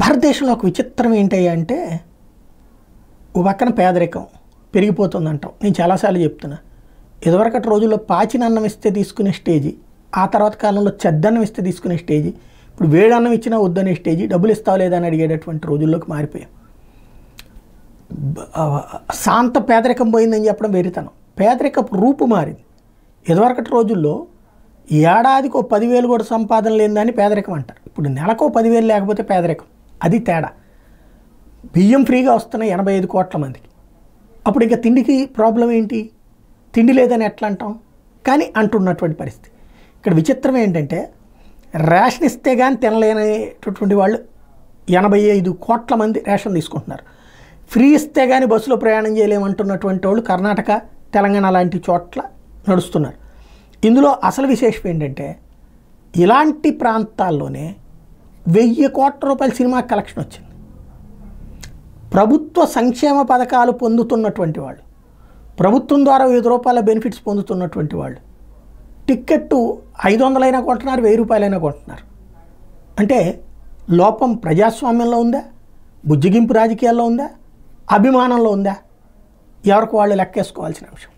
భారతదేశంలో ఒక విచిత్రం ఏంటి అంటే ఓ పక్కన పేదరికం పెరిగిపోతుందంటాం. నేను చాలాసార్లు చెప్తున్నా. ఇదివరకటి రోజుల్లో పాచిన అన్నం ఇస్తే తీసుకునే స్టేజీ, ఆ తర్వాత కాలంలో చెద్దన్నం ఇస్తే తీసుకునే స్టేజీ, ఇప్పుడు వేడన్నం ఇచ్చినా వద్దనే స్టేజీ, డబ్బులు ఇస్తావు లేదా అని అడిగేటటువంటి రోజుల్లోకి మారిపోయాం. శాంత పేదరికం పోయిందని చెప్పడం వెరితనం. పేదరికపు రూపు మారింది. ఇదివరకటి రోజుల్లో ఏడాదికి 10,000 కూడా సంపాదన లేదని పేదరికం అంటారు. ఇప్పుడు నెలకో 10,000 లేకపోతే పేదరికం. అది తేడా. బియ్యం ఫ్రీగా వస్తున్నాయి 85 కోట్ల మందికి. అప్పుడు ఇంకా తిండికి ప్రాబ్లం ఏంటి? తిండి లేదని ఎట్లా అంటాం? కానీ అంటున్నటువంటి పరిస్థితి. ఇక్కడ విచిత్రం ఏంటంటే రేషన్ ఇస్తే కానీ తినలేనటువంటి వాళ్ళు 85 కోట్ల మంది రేషన్ తీసుకుంటున్నారు. ఫ్రీ ఇస్తే కానీ బస్సులో ప్రయాణం చేయలేమంటున్నటువంటి వాళ్ళు కర్ణాటక, తెలంగాణ లాంటి చోట్ల నడుస్తున్నారు. ఇందులో అసలు విశేషం ఏంటంటే ఇలాంటి ప్రాంతాల్లోనే 1000 కోట్ల రూపాయల సినిమా కలెక్షన్ వచ్చింది. ప్రభుత్వ సంక్షేమ పథకాలు పొందుతున్నటువంటి వాళ్ళు, ప్రభుత్వం ద్వారా 5 రూపాయల బెనిఫిట్స్ పొందుతున్నటువంటి వాళ్ళు టిక్కెట్టు 500 అయినా కొంటున్నారు, 1000 రూపాయలైనా కొంటున్నారు. అంటే లోపం ప్రజాస్వామ్యంలో ఉందా? బుజ్జిగింపు రాజకీయాల్లో ఉందా? అభిమానంలో ఉందా? ఎవరికి వాళ్ళు లెక్కేసుకోవాల్సిన అంశం.